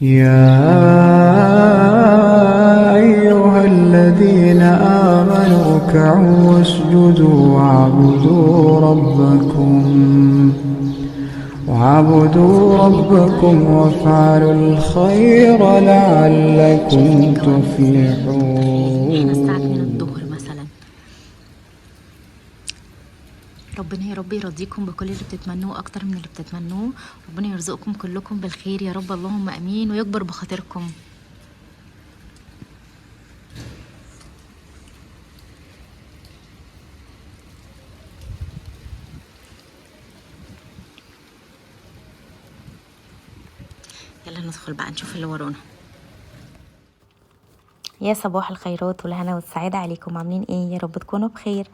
يا أيها الذين آمنوا اركعوا واسجدوا واعبدوا ربكم وافعلوا الخير لعلكم احنا الساعة 2 تفلحون. الظهر مثلا. ربنا يا رب يرضيكم بكل اللي بتتمنوه اكتر من اللي بتتمنوه. ربنا يرزقكم كلكم بالخير يا رب، اللهم امين، ويكبر بخاطركم. يلا ندخل بقى نشوف اللي ورانا. يا صباح الخيرات والهنا والسعادة عليكم، عاملين ايه؟ يا رب تكونوا بخير.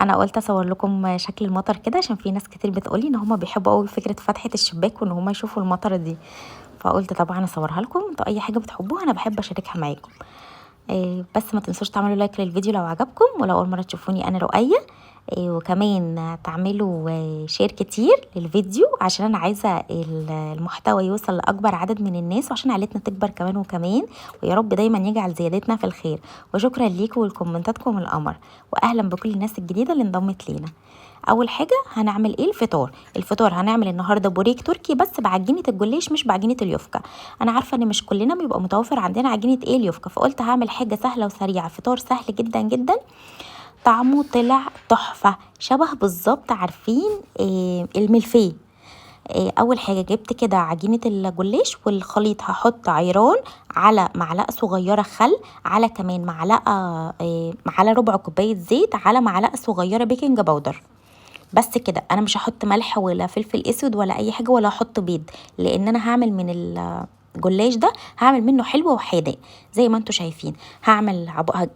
انا قلت اصور لكم شكل المطر كده عشان في ناس كتير بتقولي ان هما بيحبوا قوي فكرة فتحة الشباك وان هما يشوفوا المطر دي، فقلت طبعا اصورها لكم. انتوا اي حاجة بتحبوها انا بحب اشاركها معاكم. بس ما تنسوش تعملوا لايك للفيديو لو عجبكم، ولو اول مرة تشوفوني انا رؤية. وكمان تعملوا شير كتير للفيديو عشان انا عايزة المحتوى يوصل لاكبر عدد من الناس، وعشان عائلتنا تكبر كمان وكمان، ويا رب دايما يجعل زيادتنا في الخير. وشكرا ليكم ولكومنتاتكم القمر، واهلا بكل الناس الجديدة اللي انضمت لينا. اول حاجه هنعمل ايه؟ الفطار هنعمل النهارده بوريك تركي بس بعجينه الجلاش مش بعجينه اليوفكا. انا عارفه ان مش كلنا بيبقى متوفر عندنا عجينه ايه اليوفكا، فقلت هعمل حاجه سهله وسريعه، فطار سهل جدا جدا. طعمه طلع تحفه، شبه بالظبط، عارفين الملفيه. اول حاجه جبت كده عجينه الجلاش والخليط، هحط عيران على معلقه صغيره خل، على كمان معلقه على ربع كوبايه زيت، على معلقه صغيره بيكنج باودر. بس كده، انا مش هحط ملح ولا فلفل اسود ولا اي حاجه، ولا هحط بيض، لان انا هعمل من الجلاش ده هعمل منه حلو وحادق زي ما انتم شايفين.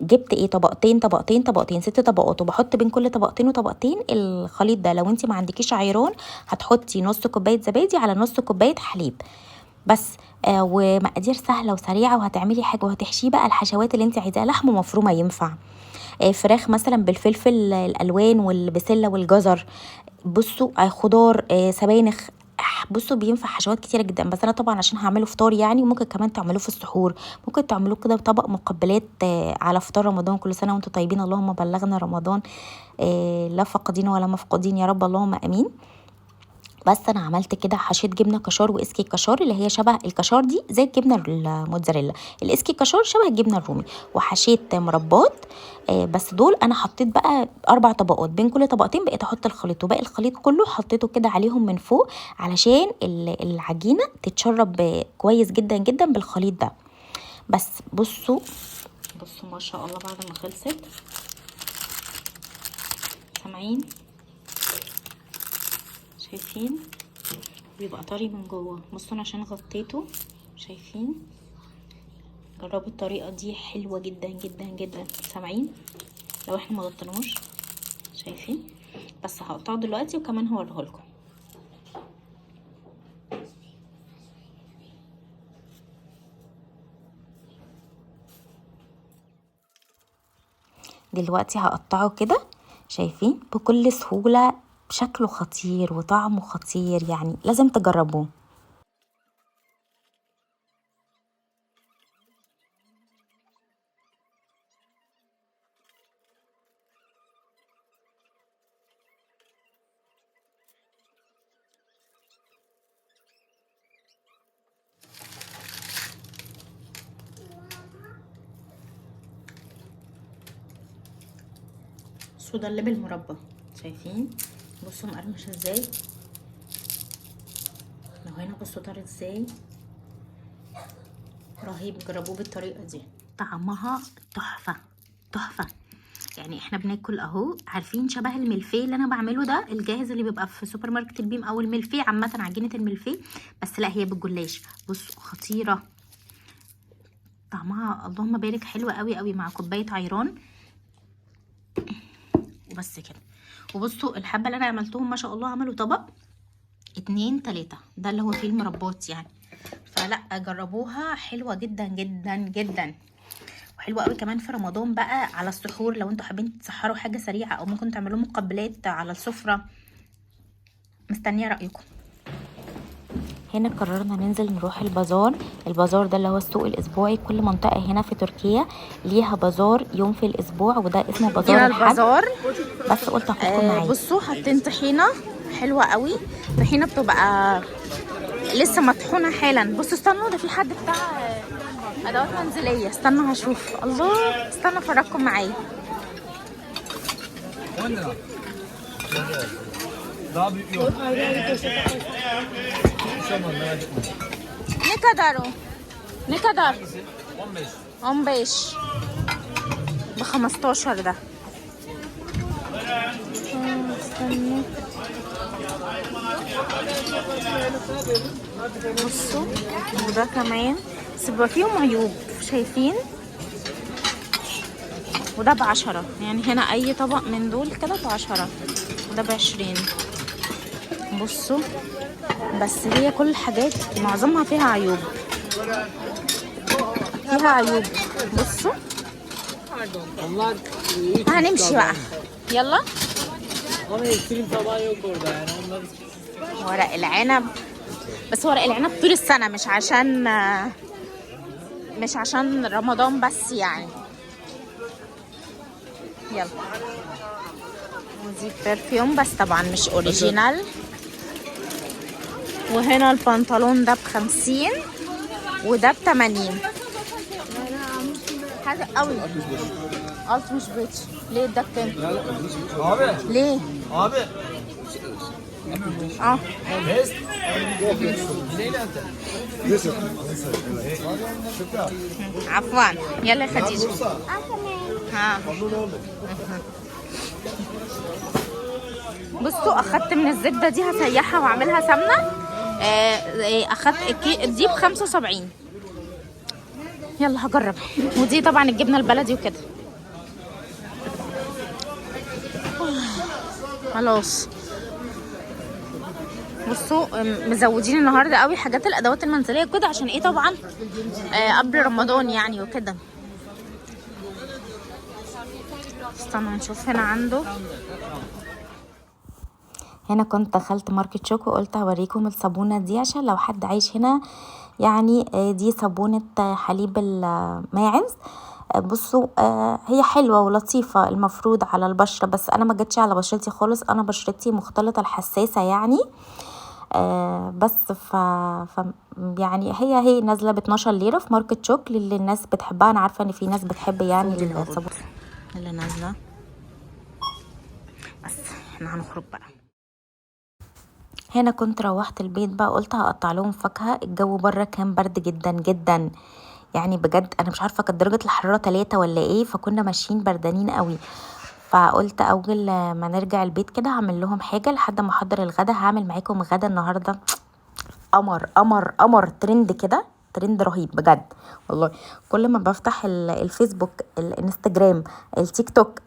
جبت ايه؟ طبقتين 6 طبقات، وبحط بين كل طبقتين وطبقتين الخليط ده. لو انت ما عندكيش عيران هتحطي نص كوبايه زبادي على نص كوبايه حليب بس. ومقادير سهله وسريعه، وهتعملي حاجه وهتحشيه بقى الحشوات اللي انت عايزاها. لحمه مفرومه ينفع، فراخ مثلا بالفلفل الالوان والبسله والجزر، بصوا خضار، سبانخ. بصوا بينفع حشوات كتيره جدا، بس انا طبعا عشان هعمله فطار يعني، وممكن كمان تعملوه في السحور، ممكن تعملوه كده بطبق مقبلات على فطار رمضان. كل سنه وانتم طيبين، اللهم بلغنا رمضان لا فاقدين ولا مفقودين يا رب، اللهم امين. بس انا عملت كده، حشيت جبنه كشار واسكي كشار، اللي هي شبه الكشار دي زي الجبنه الموتزاريلا، الاسكي كشار شبه الجبنه الرومي، وحشيت مربات. بس دول انا حطيت بقى 4 طبقات، بين كل طبقتين بقيت احط الخليط، وباقي الخليط كله حطيته كده عليهم من فوق، علشان العجينه تتشرب كويس جدا جدا بالخليط ده. بس بصوا ما شاء الله بعد ما خلصت، سامعين؟ شايفين؟ بيبقى طري من جوه. بصوا انا عشان غطيته، شايفين؟ جربوا الطريقه دي، حلوه جدا جدا جدا. سامعين؟ لو احنا ما غطيناهوش، شايفين؟ بس هقطعه دلوقتي وكمان هوريه لكم. دلوقتي هقطعه كده، شايفين؟ بكل سهوله، شكله خطير وطعمه خطير، يعني لازم تجربوه. بصوا ده اللي بالمربى، شايفين؟ بصوا مقرمش ازاي، لو هنا بصوا طار ازاي، رهيب. جربوه بالطريقه دي، طعمها تحفه تحفه. يعني احنا بناكل اهو، عارفين شبه الملفيه اللي انا بعمله ده الجاهز اللي بيبقى في سوبر ماركت البيم، او الملفيه عامه، عجينه الملفيه، بس لا هي بالجلاش. بصوا خطيره، طعمها اللهم بارك حلوه قوي قوي، مع كوبايه عيران وبس كده. وبصوا الحبه اللي انا عملتهم ما شاء الله عملوا طبق 2 3، ده اللي هو فيه المربات يعني. فلا جربوها، حلوه جدا جدا جدا، وحلوه قوي كمان في رمضان بقى على السحور، لو انتوا حابين تسحروا حاجه سريعه، او ممكن تعملوا مقبلات على السفره. مستنيه رايكم. هنا قررنا ننزل نروح البازار. البازار ده اللي هو السوق الاسبوعي، كل منطقه هنا في تركيا ليها بازار يوم في الاسبوع، وده اسمه بازار هنا الحد. البازار. بس قلت اخدكم معايا. بصوا حاطين طحينه حلوه قوي، طحينه بتبقى لسه مطحونه حالا. بصوا استنوا، ده في حد بتاع ادوات منزليه، استنوا هشوف. الله، استنوا افرجكم معايا. ne kadar 15 ب 15 ده. استنوا بصوا، وده كمان بس بيبقى فيهم عيوب شايفين. وده ب10 يعني، هنا اي طبق من دول كده ب10 وده ب20. بصوا بس هي كل الحاجات معظمها فيها عيوب، فيها عيوب. بصوا هنمشي بقى يلا. ورق العنب، بس ورق العنب طول السنة، مش عشان رمضان بس يعني. يلا، ودي برفيوم بس طبعا مش اوريجينال. وهنا البنطلون ده ب50 وده ب80. حاجة قوي. قلت مش بيتش ليه اداك تاني؟ ليه؟ عفوا. يلا يا خديجة. ها بصوا، اخدت من الزبدة دي هسيحها واعملها سمنة. اخدت دي ب75. يلا هجرب. ودي طبعا الجبنة البلدي وكده. خلاص بصوا، مزودين النهارده قوي حاجات الادوات المنزليه كده، عشان ايه طبعا قبل رمضان يعني وكده. استنوا نشوف هنا عنده. هنا كنت دخلت ماركت شوك وقلت هوريكم الصابونه دي عشان لو حد عايش هنا يعني. دي صابونه حليب الماعز. بصوا هي حلوه ولطيفه المفروض على البشره، بس انا ما جتش على بشرتي خالص، انا بشرتي مختلطه الحساسه يعني. بس يعني هي نازله ب12 ليره في ماركت شوك للي الناس بتحبها. انا عارفه ان في ناس بتحب يعني الصابونه اللي نازله. بس احنا هنخرج بقى. هنا كنت روحت البيت بقى، قلت هقطع لهم فاكهه. الجو بره كان برد جدا جدا يعني، بجد انا مش عارفه كانت درجه الحراره 3 ولا ايه، فكنا ماشيين بردانين قوي. فقلت اول ما نرجع البيت كده هعمل لهم حاجه لحد ما احضر الغدا. هعمل معاكم غدا النهارده قمر قمر قمر، ترند كده، ترند رهيب بجد والله. كل ما بفتح الفيسبوك، الانستجرام، التيك توك،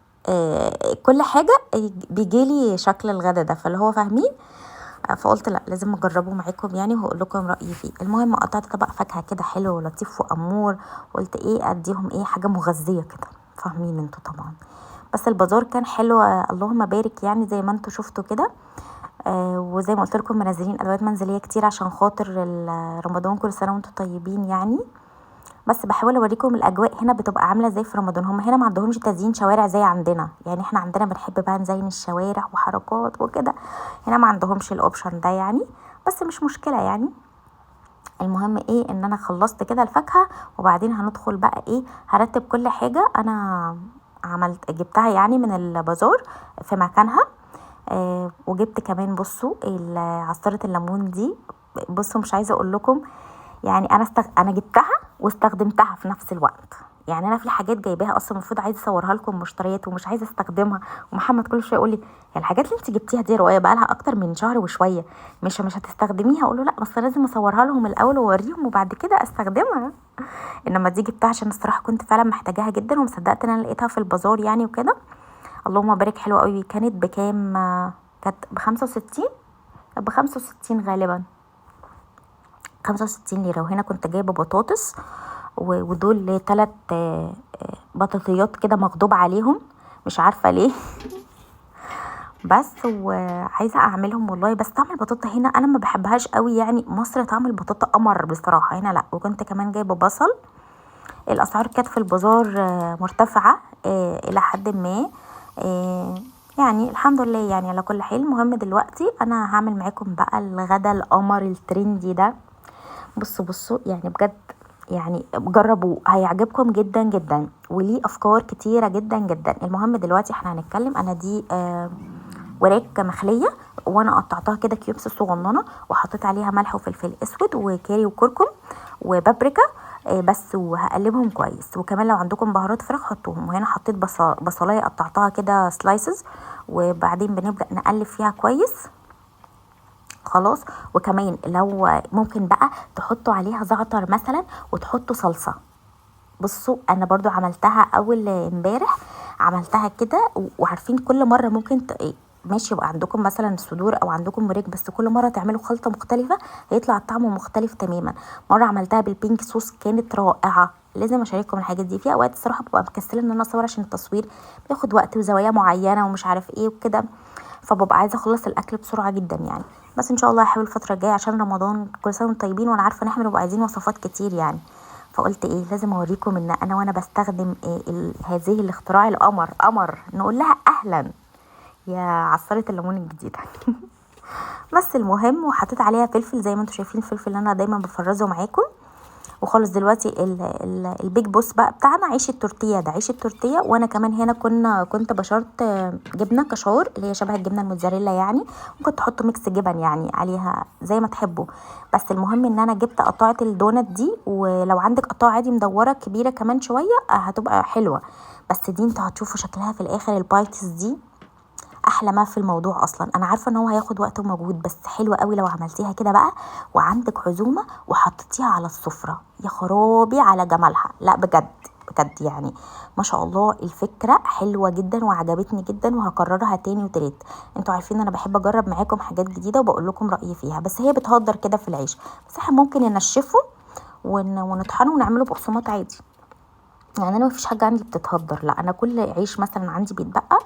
كل حاجه بيجيلي شكل الغدا ده، فاللي هو فاهمين. فقلت لا لازم اجربه معاكم يعني، وهقول لكم رايي فيه. المهم قطعت طبق فاكهه كده حلو ولطيف وامور، قلت ايه اديهم ايه حاجه مغذيه كده، فاهمين انتوا طبعا. بس البازار كان حلو اللهم بارك يعني، زي ما انتوا شفتوا كده. وزي ما قلت لكم منزلين ادوات منزليه كتير عشان خاطر رمضان. كل سنه وانتم طيبين يعني. بس بحاول اوريكم الاجواء هنا بتبقى عامله ازاي في رمضان. هم هنا ما عندهمش تزيين شوارع زي عندنا يعني، احنا عندنا بنحب بقى نزين الشوارع وحركات وكده. هنا ما عندهمش الاوبشن ده يعني، بس مش مشكله يعني. المهم ايه ان انا خلصت كده الفاكهه، وبعدين هندخل بقى ايه هرتب كل حاجه انا جبتها يعني من البازار في مكانها. وجبت كمان بصوا عصاره الليمون دي. بصوا مش عايزه اقول لكم يعني، انا جبتها واستخدمتها في نفس الوقت يعني. انا في حاجات جايباها اصلا المفروض عايزه اصورها لكم مشتريات ومش عايزه استخدمها، ومحمد كل شويه يقول لي يا الحاجات اللي انت جبتيها دي رؤيه بقى لها اكتر من شهر وشويه، مش هتستخدميها. اقول له لا بس لازم اصورها لهم الاول واوريهم وبعد كده استخدمها. انما دي جبتها عشان الصراحه كنت فعلا محتاجاها جدا، ومصدقت ان انا لقيتها في البازار يعني وكده. اللهم بارك حلوه قوي. كانت بكام؟ كانت ب65، ب65 غالبا، 65 ليرة. وهنا كنت جايبة بطاطس، ودول 3 بطاطيات كده مغضوب عليهم مش عارفة ليه. بس وعايزه اعملهم والله. بس طعم البطاطا هنا انا ما بحبهاش قوي، يعني مصر طعم البطاطا قمر بصراحه، هنا لا. وكنت كمان جايبه بصل. الاسعار كانت في البازار مرتفعه الى حد ما. آه، يعني الحمد لله يعني على كل حال. المهم دلوقتي انا هعمل معاكم بقى الغدا القمر الترندي ده. بصوا يعني بجد، يعني جربوه هيعجبكم جدا جدا، وليه افكار كتيره جدا جدا. المهم دلوقتي احنا هنتكلم. انا دي وراك مخليه، وانا قطعتها كده كيوبس صغننه، وحطيت عليها ملح وفلفل اسود وكاري وكركم وبابريكا بس. وهقلبهم كويس، وكمان لو عندكم بهارات فراخ حطوهم. وهنا حطيت بصلايه قطعتها كده سلايسز، وبعدين بنبدا نقلب فيها كويس خلاص. وكمان لو ممكن بقى تحطوا عليها زعتر مثلا وتحطوا صلصه. بصوا انا برضو عملتها اول امبارح، عملتها كده. وعارفين كل مره ممكن ماشي يبقى عندكم مثلا صدور او عندكم مريك، بس كل مره تعملوا خلطه مختلفه هيطلع الطعم مختلف تماما. مره عملتها بالبينك صوص كانت رائعه. لازم اشارككم الحاجات دي. في اوقات الصراحه ببقى مكسله ان انا اصور عشان التصوير بياخد وقت وزوايا معينه ومش عارف ايه وكده، فببقى عايزه اخلص الاكل بسرعه جدا يعني. بس ان شاء الله هحاول الفتره الجايه عشان رمضان. كل سنه وانتم طيبين، وانا عارفه ان احنا بنبقى عايزين وصفات كتير يعني. فقلت ايه لازم اوريكم ان انا وانا بستخدم هذه الاختراع القمر قمر، نقول لها اهلا يا عصاره الليمون الجديده. بس المهم، وحطيت عليها فلفل زي ما انتم شايفين، الفلفل اللي انا دايما بفرزه معاكم. وخالص دلوقتي البيج بوس بقى بتاعنا عيش التورتيه ده، عيش التورتيه. وانا كمان هنا كنت بشرت جبنه كشار اللي هي شبه الجبنه الموتزاريلا يعني. ممكن تحطوا ميكس جبن يعني عليها زي ما تحبوا. بس المهم ان انا جبت قطعه الدونات دي، ولو عندك قطعه عادي مدوره كبيره كمان شويه هتبقى حلوه. بس دي انتوا هتشوفوا شكلها في الاخر. البايتس دي احلى ما في الموضوع اصلا. انا عارفه ان هو هياخد وقت ومجهود، بس حلوه قوي لو عملتيها كده بقى وعندك عزومه وحطيتيها على السفره. يا خرابي على جمالها. لا بجد بجد يعني ما شاء الله. الفكره حلوه جدا وعجبتني جدا، وهكررها تاني وتالت. انتوا عارفين انا بحب اجرب معاكم حاجات جديده وبقول لكم رايي فيها. بس هي بتهدر كده في العيش، بس احنا ممكن ننشفه ونطحنه ونعمله بقسماط عادي. يعني انا مفيش حاجه عندي بتتهدر، لا. انا كل عيش مثلا عندي بيتبقى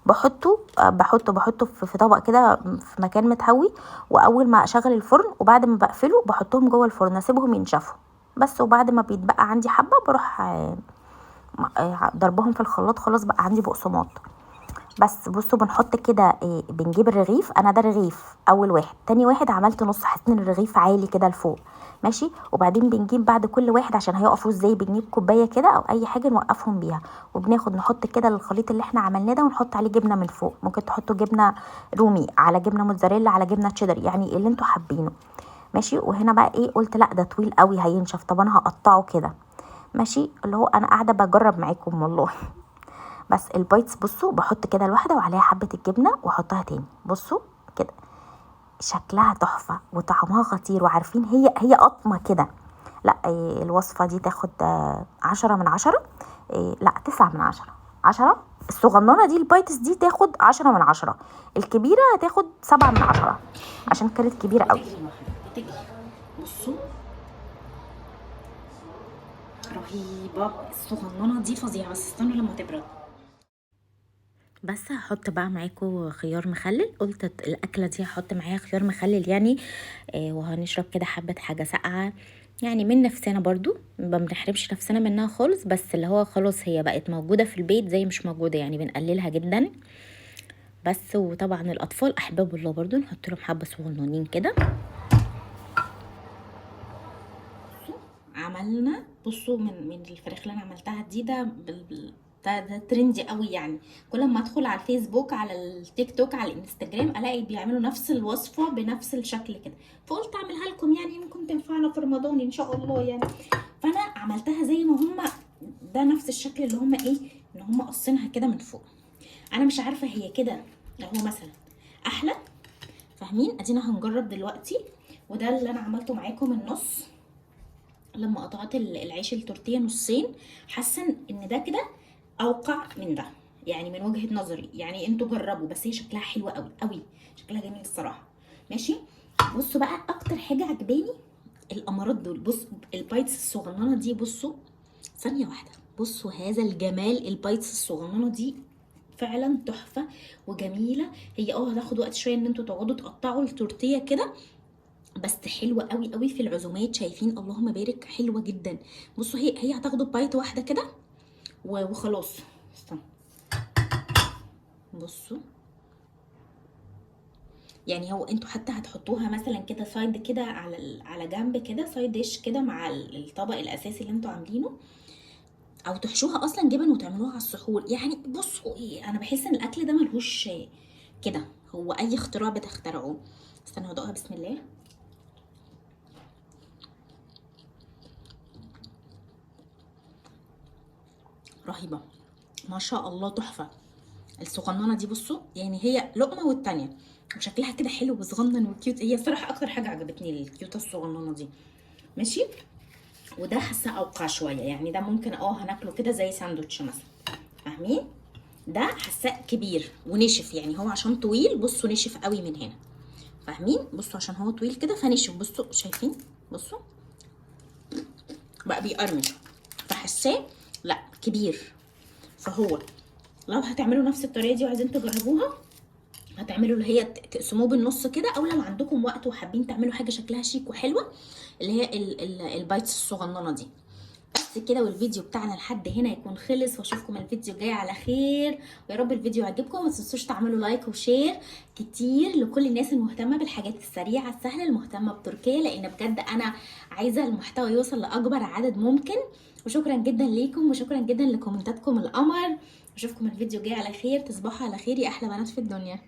بحطه في طبق كده في مكان متهوي. واول ما اشغل الفرن وبعد ما بقفله بحطهم جوه الفرن اسيبهم ينشفوا بس. وبعد ما بيتبقى عندي حبه بروح ضربهم في الخلاط، خلاص بقى عندي بقسماط. بس بصوا بنحط كده بنجيب الرغيف. انا ده رغيف اول واحد. تاني واحد عملت نص، حسيت ان الرغيف عالي كده لفوق ماشي. وبعدين بنجيب بعد كل واحد عشان هيقفوا ازاي، بنجيب كوبايه كده او اي حاجه نوقفهم بيها، وبناخد نحط كده الخليط اللي احنا عملناه ده ونحط عليه جبنه من فوق. ممكن تحطوا جبنه رومي على جبنه موتزاريلا على جبنه تشيدر، يعني اللي انتوا حابينه ماشي. وهنا بقى ايه، قلت لا ده طويل قوي هينشف، طب انا هقطعه كده ماشي. اللي هو انا قاعده بجرب معاكم والله. بس البايتس بصوا بحط كده الواحده وعليها حبه الجبنه واحطها تاني. بصوا كده شكلها تحفه وطعمها خطير. وعارفين هي قطمه كده. لا الوصفه دي تاخد 10/10. لا 9/10. 10. الصغننه دي البايتس دي تاخد 10/10. الكبيره هتاخد 7/10 عشان كانت كبيره قوي. بصوا رهيبه. الصغننه دي فظيعه، بس استنوا لما تبرد. بس هحط بقى معاكم خيار مخلل. قلت الاكله دي هحط معاها خيار مخلل يعني. وهنشرب كده حبه حاجه ساقعه يعني من نفسنا برضو، ما بنحرمش نفسنا منها خالص. بس اللي هو خلاص هي بقت موجوده في البيت زي مش موجوده يعني بنقللها جدا بس. وطبعا الاطفال احباب الله برضو نحط لهم حبه صغننين كده. عملنا بصوا من الفراخ اللي انا عملتها دي ده ترندي قوي يعني. كل ما ادخل على الفيسبوك على التيك توك على الانستجرام الاقي بيعملوا نفس الوصفه بنفس الشكل كده، فقلت اعملها لكم يعني يمكن تنفعنا في رمضان ان شاء الله يعني. فانا عملتها زي ما هم، ده نفس الشكل اللي هم ايه، ان هم قصينها كده من فوق. انا مش عارفه هي كده اهو مثلا احلى، فاهمين؟ ادينا هنجرب دلوقتي. وده اللي انا عملته معاكم النص. لما قطعت العيش التورتيه نصين حاسه ان ده كده اوقع من ده يعني من وجهه نظري يعني. انتوا جربوا، بس هي شكلها حلوه قوي قوي، شكلها جميل الصراحه ماشي. بصوا بقى اكتر حاجه عجباني الامارات دول. بصوا البايتس الصغننه دي، بصوا ثانيه واحده، بصوا هذا الجمال. البايتس الصغننه دي فعلا تحفه وجميله. هي هتاخد وقت شويه ان انتوا تقعدوا تقطعوا التورتيه كده، بس حلوه قوي قوي في العزومات. شايفين؟ اللهم بارك، حلوه جدا. بصوا هي هتاخدوا بايت واحده كده وخلاص. استنى بصوا، يعني هو انتوا حتى هتحطوها مثلا كده سايد كده على جنب كده، سايد ديش كده مع الطبق الاساسي اللي انتوا عاملينه، او تحشوها اصلا جبن وتعملوها على السحور. يعني بصوا ايه، انا بحس ان الاكل ده ملهوش كده، هو اي اختراع بتخترعوه. استنى هدوقها، بسم الله. رهيبه ما شاء الله، تحفه. الصغننه دي بصوا، يعني هي لقمه والتانيه وشكلها كده حلو وصغنن وكيوت. هي بصراحه اكتر حاجه عجبتني الكيوته الصغننه دي. ماشي. وده حاسه اوقع شويه، يعني ده ممكن هناكله كده زي ساندوتش مثلا، فاهمين؟ ده حاساه كبير ونشف، يعني هو عشان طويل بصوا نشف قوي من هنا، فاهمين؟ بصوا عشان هو طويل كده فنشف. بصوا شايفين؟ بصوا بقى بيقرمش، فحساه لا كبير. فهو لو هتعملوا نفس الطريقه دي وعايزين تجربوها، هتعملوا اللي هي تقسموه بالنص كده، او لو عندكم وقت وحابين تعملوا حاجه شكلها شيك وحلوه، اللي هي البايتس الصغننه دي. بس كده، والفيديو بتاعنا لحد هنا يكون خلص، واشوفكم الفيديو الجاي على خير. ويا رب الفيديو يعجبكم، ما تنسوش تعملوا لايك وشير كتير لكل الناس المهتمه بالحاجات السريعه السهله، المهتمه بتركيا، لان بجد انا عايزه المحتوى يوصل لاكبر عدد ممكن. وشكرا جدا ليكم، وشكرا جدا لكومنتاتكم القمر. اشوفكم الفيديو الجاي على خير. تصبحوا على خير يا احلى بنات في الدنيا.